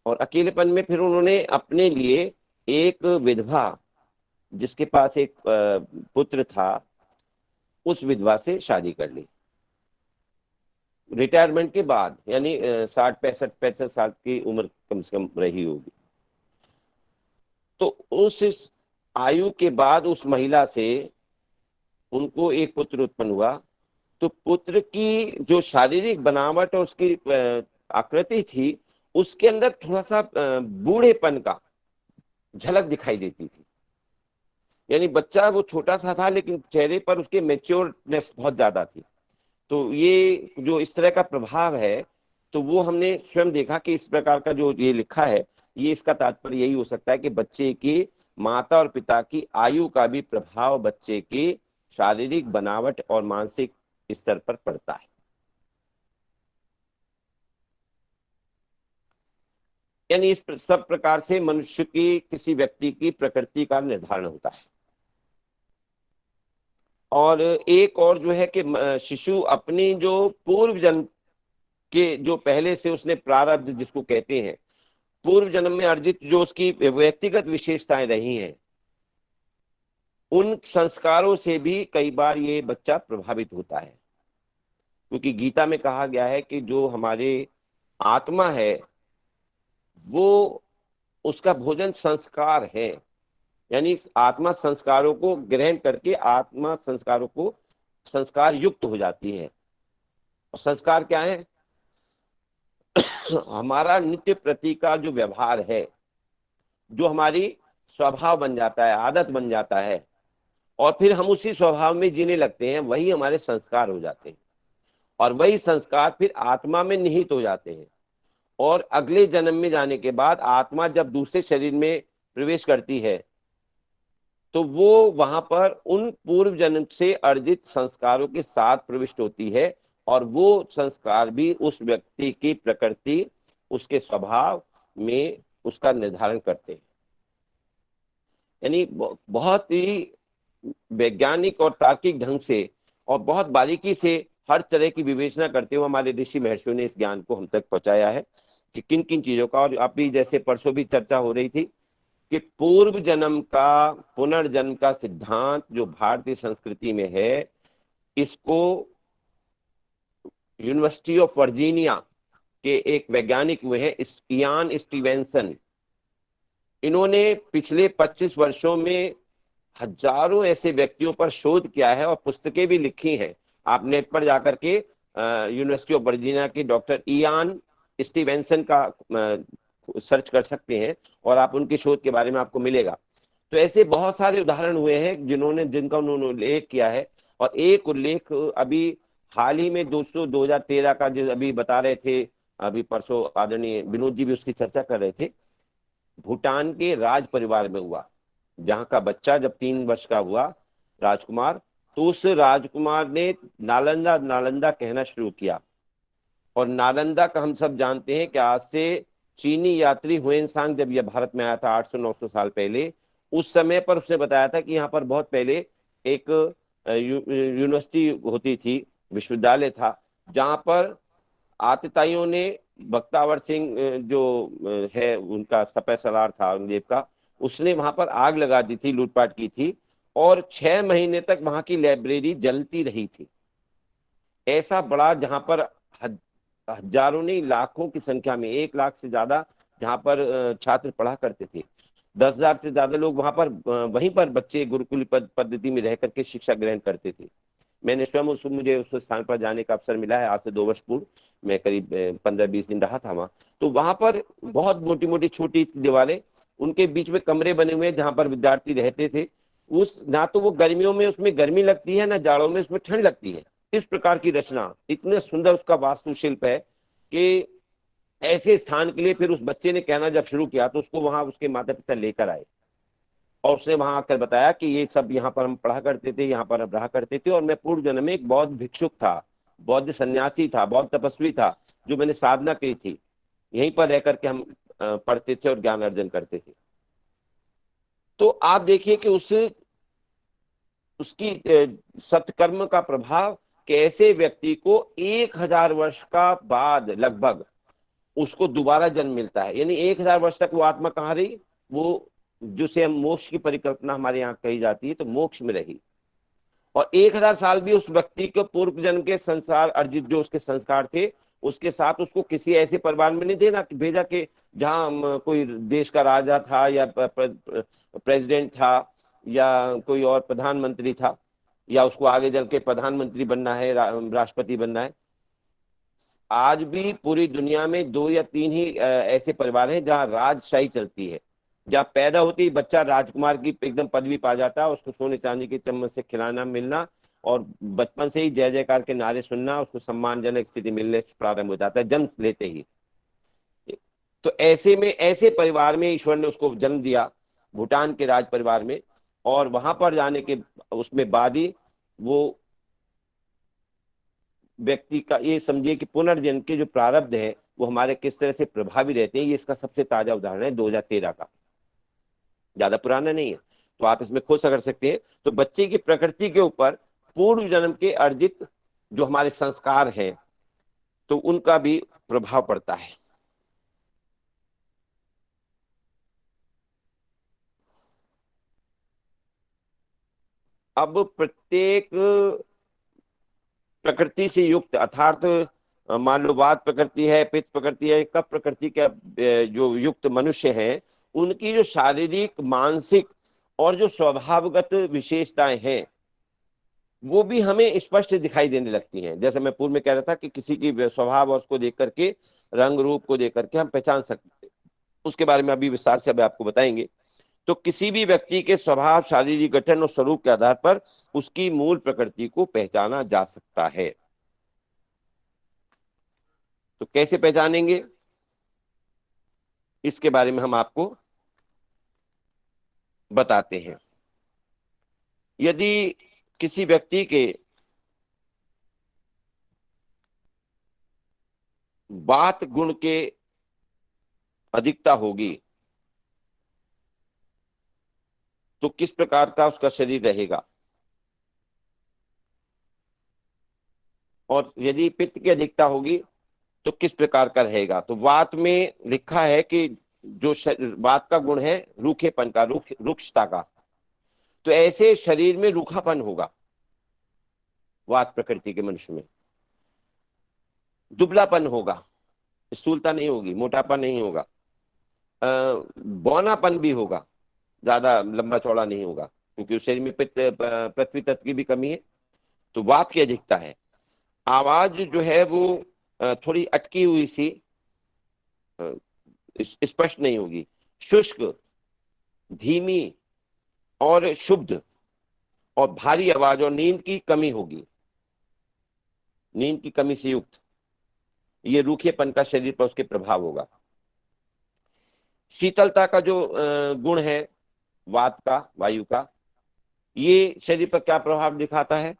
और अकेलेपन में फिर उन्होंने अपने लिए एक विधवा, जिसके पास एक पुत्र था, उस विधवा से शादी कर ली रिटायरमेंट के बाद, यानी 60 65 65 साल की उम्र कम से कम रही होगी। तो उस आयु के बाद उस महिला से उनको एक पुत्र उत्पन्न हुआ। तो पुत्र की जो शारीरिक बनावट और उसकी आकृति थी, उसके अंदर थोड़ा सा बूढ़ेपन का झलक दिखाई देती थी। यानी बच्चा वो छोटा सा था, लेकिन चेहरे पर उसके मेच्योरनेस बहुत ज्यादा थी। तो ये जो इस तरह का प्रभाव है, तो वो हमने स्वयं देखा कि इस प्रकार का जो ये लिखा है, ये इसका तात्पर्य यही हो सकता है कि बच्चे की माता और पिता की आयु का भी प्रभाव बच्चे की शारीरिक बनावट और मानसिक स्तर पर पड़ता है। यानी इस सब प्रकार से मनुष्य की किसी व्यक्ति की प्रकृति का निर्धारण होता है। और एक और जो है कि शिशु अपनी जो पूर्व जन्म के जो पहले से उसने प्रारब्ध जिसको कहते हैं, पूर्व जन्म में अर्जित जो उसकी व्यक्तिगत विशेषताएं रही हैं, उन संस्कारों से भी कई बार ये बच्चा प्रभावित होता है। क्योंकि गीता में कहा गया है कि जो हमारे आत्मा है वो, उसका भोजन संस्कार है। यानी आत्मा संस्कारों को ग्रहण करके आत्मा संस्कारों को संस्कार युक्त हो जाती है। और संस्कार क्या है? हमारा नित्य प्रति का जो व्यवहार है, जो हमारी स्वभाव बन जाता है, आदत बन जाता है, और फिर हम उसी स्वभाव में जीने लगते हैं, वही हमारे संस्कार हो जाते हैं। और वही संस्कार फिर आत्मा में निहित हो जाते हैं। और अगले जन्म में जाने के बाद आत्मा जब दूसरे शरीर में प्रवेश करती है, तो वो वहां पर उन पूर्व जन्म से अर्जित संस्कारों के साथ प्रविष्ट होती है। और वो संस्कार भी उस व्यक्ति की प्रकृति, उसके स्वभाव में उसका निर्धारण करते हैं। यानी बहुत ही वैज्ञानिक और तार्किक ढंग से और बहुत बारीकी से हर तरह की विवेचना करते हुए हमारे ऋषि महर्षियों ने इस ज्ञान को हम तक पहुंचाया है कि किन किन चीजों का। और अभी जैसे परसों भी चर्चा हो रही थी कि पूर्व जन्म का पुनर्जन्म का सिद्धांत जो भारतीय संस्कृति में है, इसको यूनिवर्सिटी ऑफ वर्जीनिया के एक वैज्ञानिक हुए हैं इयान स्टीवेंसन, इन्होंने पिछले 25 वर्षों में हजारों ऐसे व्यक्तियों पर शोध किया है और पुस्तकें भी लिखी हैं। आप नेट पर जाकर के यूनिवर्सिटी ऑफ वर्जीनिया के डॉक्टर इयान स्टीवेंसन का सर्च कर सकते हैं और आप उनके शोध के बारे में आपको मिलेगा। तो ऐसे बहुत सारे उदाहरण हुए हैं जिनका उन्होंने उल्लेख किया है। और एक उल्लेख अभी हाल ही में 2013 का जो अभी बता रहे थे, अभी परसों आदरणीय विनोद जी भी उसकी चर्चा कर रहे थे, भूटान के राज परिवार में हुआ, जहां का बच्चा जब 3 वर्ष का हुआ, राजकुमार, तो उस राजकुमार ने नालंदा नालंदा कहना शुरू किया। और नालंदा का हम सब जानते हैं कि आज से चीनी यात्री हुएनसांग जब यह भारत में आया था 800-900 साल पहले, उस समय पर उसने बताया था कि यहाँ पर बहुत पहले एक यूनिवर्सिटी होती थी, विश्वविद्यालय था, जहां पर आतताइयों ने, बख्तावर सिंह जो है उनका सपह सलार था औरंगजेब का, उसने वहां पर आग लगा दी थी, लूटपाट की थी, और 6 महीने तक वहां की लाइब्रेरी जलती रही थी। ऐसा बड़ा, जहां पर हजारों नहीं लाखों की संख्या में, 1 लाख से ज्यादा जहां पर छात्र पढ़ा करते थे, 10,000 से ज्यादा लोग वहां पर, वहीं पर बच्चे गुरुकुल पद्धति में रह करके शिक्षा ग्रहण करते थे। मैंने स्वयं मुझे उस स्थान पर जाने का अवसर मिला है, आज से 2 वर्ष पूर्व मैं करीब 15-20 दिन रहा था वहां। तो वहां पर बहुत मोटी मोटी छोटी दीवारें, उनके बीच में कमरे बने हुए हैं जहां पर विद्यार्थी रहते थे। उस ना तो वो गर्मियों में उसमें गर्मी लगती है, ना जाड़ों में उसमें ठंड लगती है। इस प्रकार की रचना, इतने सुंदर उसका वास्तुशिल्प है कि ऐसे स्थान के लिए फिर उस बच्चे ने कहना जब शुरू किया तो उसको वहां उसके माता पिता लेकर आए, और उसने वहां आकर बताया कि ये सब यहाँ पर हम पढ़ा करते थे, यहाँ पर हम रहा करते थे, और मैं पूर्व जन्म में एक बौद्ध भिक्षुक था, बौद्ध सन्यासी था, बौद्ध तपस्वी था, जो मैंने साधना की थी, यहीं पर रह करके हम पढ़ते थे और ज्ञान अर्जन करते थे। तो आप देखिए कि उसकी सत्कर्म का प्रभाव कैसे व्यक्ति को 1,000 वर्ष का बाद लगभग उसको दोबारा जन्म मिलता है। यानी 1,000 वर्ष तक वो आत्मा कहाँ रही, वो जिसे हम मोक्ष की परिकल्पना हमारे यहाँ कही जाती है, तो मोक्ष में रही। और 1,000 साल भी उस व्यक्ति को पूर्व जन्म के संसार अर्जित जो उसके संस्कार थे, उसके साथ उसको किसी ऐसे परिवार में नहीं देना भेजा कि जहां कोई देश का राजा था या प्रेसिडेंट था या कोई और प्रधानमंत्री था, या उसको आगे चल के प्रधानमंत्री बनना है, राष्ट्रपति बनना है। आज भी पूरी दुनिया में 2 या 3 ही ऐसे परिवार हैं जहां राजशाही चलती है, जहां पैदा होती ही बच्चा राजकुमार की एकदम पदवी पा जाता है, उसको सोने चांदी के चम्मच से खिलाना मिलना, और बचपन से ही जय जयकार के नारे सुनना, उसको सम्मानजनक स्थिति मिलने प्रारंभ हो जाता है जन्म लेते ही। तो ऐसे में, ऐसे परिवार में ईश्वर ने उसको जन्म दिया, भूटान के राज परिवार में। और वहां पर जाने के उसमें बाद ही वो व्यक्ति का, ये समझिए कि पुनर्जन्म के जो प्रारब्ध है वो हमारे किस तरह से प्रभावी रहते हैं, ये इसका सबसे ताजा उदाहरण है 2013 का, ज्यादा पुराना नहीं है। तो आप इसमें खोज कर सकते हैं। तो बच्चे की प्रकृति के ऊपर पूर्व जन्म के अर्जित जो हमारे संस्कार हैं, तो उनका भी प्रभाव पड़ता है। अब प्रत्येक प्रकृति से युक्त, अर्थात मान लो वात प्रकृति है, पित्त प्रकृति है, कफ प्रकृति का जो युक्त मनुष्य हैं, उनकी जो शारीरिक, मानसिक और जो स्वभावगत विशेषताएं हैं, वो भी हमें स्पष्ट दिखाई देने लगती हैं। जैसे मैं पूर्व में कह रहा था कि किसी की स्वभाव और उसको देख करके, रंग रूप को देख करके हम पहचान सकते हैं, उसके बारे में अभी विस्तार से अभी आपको बताएंगे। तो किसी भी व्यक्ति के स्वभाव, शारीरिक गठन और स्वरूप के आधार पर उसकी मूल प्रकृति को पहचाना जा सकता है। तो कैसे पहचानेंगे, इसके बारे में हम आपको बताते हैं। यदि किसी व्यक्ति के वात गुण के अधिकता होगी तो किस प्रकार का उसका शरीर रहेगा, और यदि पित्त की अधिकता होगी तो किस प्रकार का रहेगा। तो वात में लिखा है कि जो वात का गुण है रूखेपन का, रुक्षता का, तो ऐसे शरीर में रूखापन होगा वात प्रकृति के मनुष्य में, दुबलापन होगा, स्थूलता नहीं होगी, मोटापा नहीं होगा, बौनापन भी होगा, ज्यादा लंबा चौड़ा नहीं होगा, क्योंकि उस शरीर में पित्त पृथ्वी तत्व की भी कमी है। तो वात की अधिकता है। आवाज जो है वो थोड़ी अटकी हुई सी, अ, स्पष्ट नहीं होगी, शुष्क, धीमी और शुद्ध, और भारी आवाज और नींद की कमी होगी, नींद की कमी से युक्त, ये रूखेपन का शरीर पर उसके प्रभाव होगा। शीतलता का जो गुण है वात का, वायु का, ये शरीर पर क्या प्रभाव दिखाता है?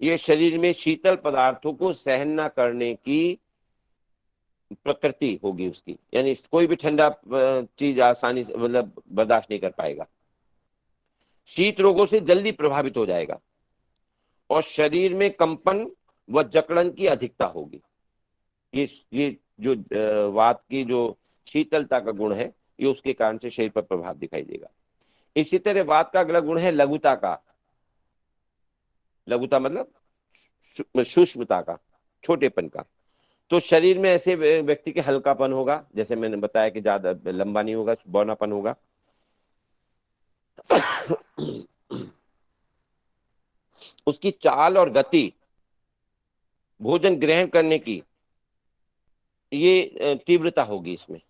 ये शरीर में शीतल पदार्थों को सहन न करने की प्रकृति होगी उसकी, यानी कोई भी ठंडा चीज आसानी से मतलब बर्दाश्त नहीं कर पाएगा, शीत रोगों से जल्दी प्रभावित हो जाएगा, और शरीर में कंपन व जकड़न की अधिकता होगी। ये जो वात की जो शीतलता का गुण है, ये उसके कारण से शरीर पर प्रभाव दिखाई देगा। इसी तरह वात का अगला गुण है लघुता का। लघुता मतलब सूक्ष्मता का, छोटेपन का। तो शरीर में ऐसे व्यक्ति के हल्कापन होगा, जैसे मैंने बताया कि ज्यादा लंबा नहीं होगा, बौनापन होगा। उसकी चाल और गति भोजन ग्रहण करने की, ये तीव्रता होगी इसमें,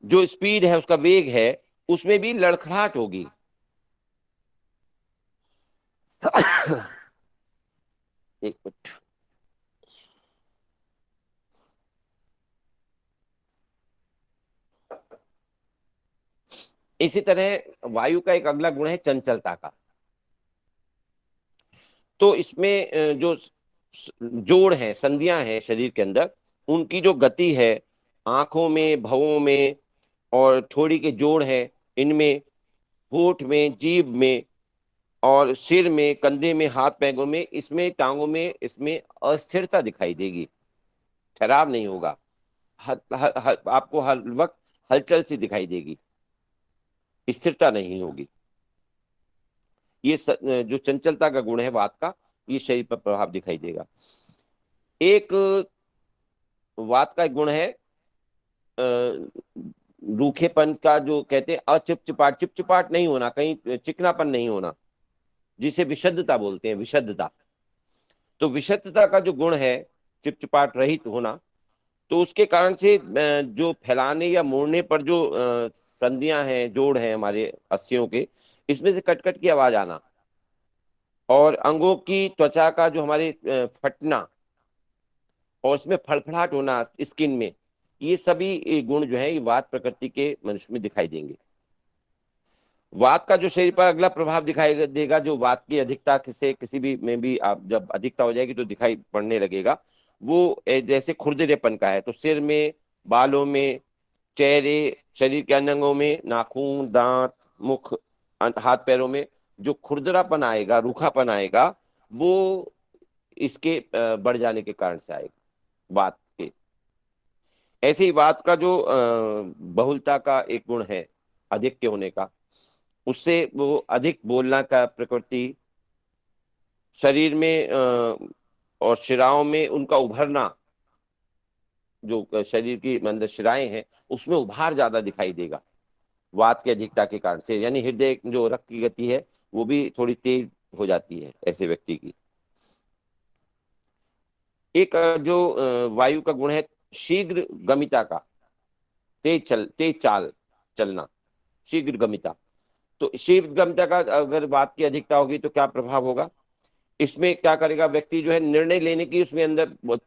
जो स्पीड है उसका वेग है, उसमें भी लड़खड़ाहट होगी। एक मिनट। इसी तरह वायु का एक अगला गुण है चंचलता का। तो इसमें जो जोड़ है, संधियां हैं शरीर के अंदर, उनकी जो गति है, आंखों में, भवों में, और थोड़ी के जोड़ है इनमें, होठ में, जीभ में, और सिर में, कंधे में, हाथ पैरों में, इसमें टांगों में, इसमें अस्थिरता दिखाई देगी, ठहराव नहीं होगा। आपको हर वक्त हलचल सी दिखाई देगी, स्थिरता नहीं होगी। ये जो चंचलता का गुण है वात का, ये शरीर पर प्रभाव दिखाई देगा। एक वात का एक गुण है रूखेपन का, जो कहते हैं अचिपचिपाट, चिपचिपाट नहीं होना, कहीं चिकनापन नहीं होना, जिसे विशुद्धता बोलते हैं, विशुद्धता। तो विशुद्धता का जो गुण है, चिपचिपाट रहित होना, तो उसके कारण से जो फैलाने या मोड़ने पर जो संधियां हैं, जोड़ हैं हमारे अस्सियों के, इसमें से कटकट की आवाज आना, और अंगों की त्वचा का जो हमारे फटना, और उसमें फड़फड़ाहट होना स्किन में, ये सभी गुण जो है ये वात प्रकृति के मनुष्य में दिखाई देंगे। वात का जो शरीर पर अगला प्रभाव दिखाई देगा, जो वात की अधिकता से किसी भी में भी आप जब अधिकता हो जाएगी तो दिखाई पड़ने लगेगा, वो जैसे खुरदरेपन का है। तो सिर में, बालों में, चेहरे, शरीर के अन्य अंगों में, नाखून, दांत, मुख, हाथ पैरों में जो खुरदरापन आएगा, रूखापन आएगा, वो इसके बढ़ जाने के कारण से आएगा, वात के। ऐसे ही वात का जो बहुलता का एक गुण है, अधिक के होने का, उससे वो अधिक बोलना का प्रकृति, शरीर में और शिराओं में उनका उभरना, जो शरीर की अंदर शिराएं हैं उसमें उभार ज्यादा दिखाई देगा वात की अधिकता के कारण से, यानी हृदय जो रक्त की गति है वो भी थोड़ी तेज हो जाती है ऐसे व्यक्ति की। एक जो वायु का गुण है शीघ्र गमिता का, तेज चाल चलना, शीघ्र गमिता। तो शीघ्र गमिता का अगर बात की अधिकता होगी तो क्या प्रभाव होगा? इसमें क्या करेगा व्यक्ति, जो है निर्णय लेने की उसमें अंदर बहुत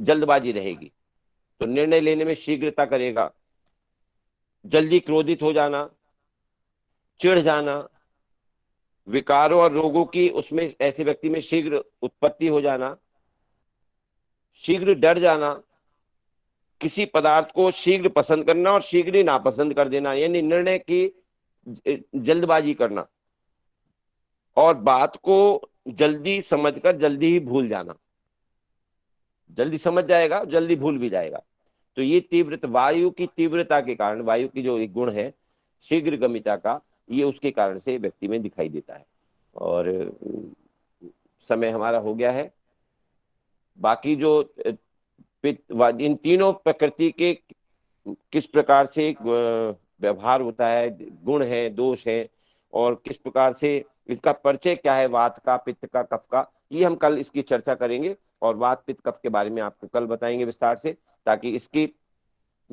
जल्दबाजी रहेगी, तो निर्णय लेने में शीघ्रता करेगा, जल्दी क्रोधित हो जाना, चिढ़ जाना, विकारों और रोगों की उसमें ऐसे व्यक्ति में शीघ्र उत्पत्ति हो जाना, शीघ्र डर जाना, किसी पदार्थ को शीघ्र पसंद करना और शीघ्र ही नापसंद कर देना, यानी निर्णय की जल्दबाजी करना, और बात को जल्दी समझकर जल्दी ही भूल जाना, जल्दी समझ जाएगा जल्दी भूल भी जाएगा। तो ये तीव्रता, वायु की तीव्रता के कारण, वायु की जो एक गुण है शीघ्र गमिता का, ये उसके कारण से व्यक्ति में दिखाई देता है। और समय हमारा हो गया है। बाकी जो इन तीनों प्रकृति के किस प्रकार से व्यवहार होता है, गुण है, दोष है, और किस प्रकार से इसका परिचय क्या है, वात का, पित्त का, कफ का, ये हम कल इसकी चर्चा करेंगे। और वात, पित्त, कफ के बारे में आपको कल बताएंगे विस्तार से, ताकि इसकी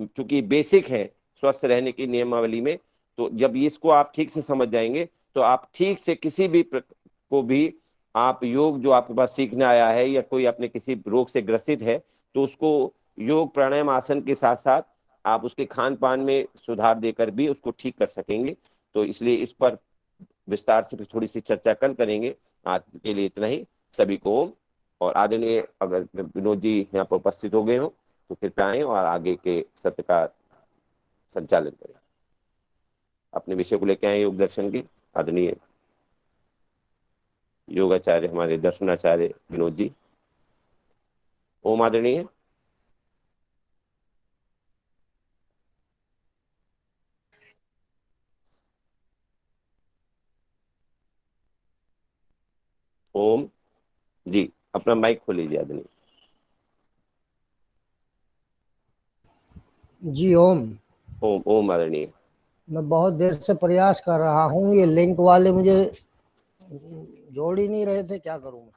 चूंकि बेसिक है स्वस्थ रहने की नियमावली में, तो जब इसको आप ठीक से समझ जाएंगे तो आप ठीक से किसी भी को भी आप योग जो आपके पास सीखने आया है या कोई अपने किसी रोग से ग्रसित है, तो उसको योग प्राणायाम आसन के साथ साथ आप उसके खान पान में सुधार देकर भी उसको ठीक कर सकेंगे। तो इसलिए इस पर विस्तार से थोड़ी सी चर्चा कल करेंगे। आज के लिए इतना ही। सभी को ओम। और आदरणीय अगर विनोद जी यहाँ पर उपस्थित हो गए हो तो कृपया आए और आगे के सत्र का संचालन करें। अपने विषय को लेकर आए योग दर्शन की आदरणीय योगाचार्य हमारे दर्शनाचार्य विनोद जी। ओम आदरणीय। ओम जी। अपना माइक खोल लीजिए आदरणीय। जी ओम। ओम ओम आदरणीय। मैं बहुत देर से प्रयास कर रहा हूँ, ये लिंक वाले मुझे जोड़ ही नहीं रहे थे, क्या करूँ मैं।